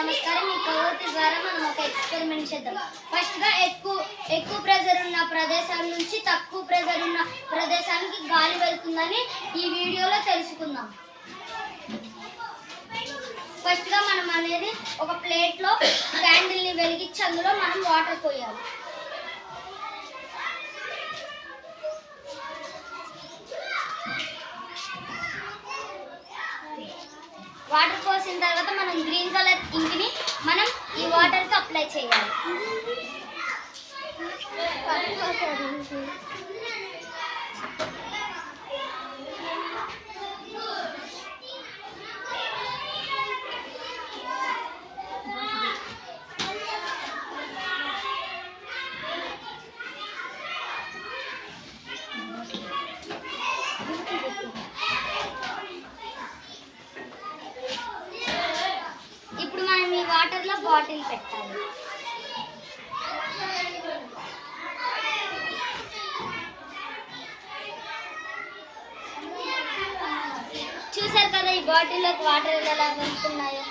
నమస్కారం. ఈ కొవ్వొత్తి ద్వారా మనం ఒక ఎక్స్పెరిమెంట్ చేద్దాం. ఫస్ట్గా ఎక్కువ ప్రెజర్ ఉన్న ప్రదేశం నుంచి తక్కువ ప్రెజర్ ఉన్న ప్రదేశానికి గాలి వెళ్తుందని ఈ వీడియోలో తెలుసుకుందాం. ఫస్ట్గా మనం అనేది ఒక ప్లేట్లో క్యాండిల్ని వెలిగించి అందులో మనం వాటర్ పోయాలి. వాటర్ పోసిన తర్వాత మనం గ్రీన్ కలర్ ఇంక్ని మనం ఈ వాటర్కి అప్లై చేయాలి. ఇప్పుడు మనం ఈ వాటర్లో బాటిల్ పెట్టాలి. చూసారు కదా ఈ బాటిల్లోకి వాటర్ ఎలా వెళ్తున్నాయో.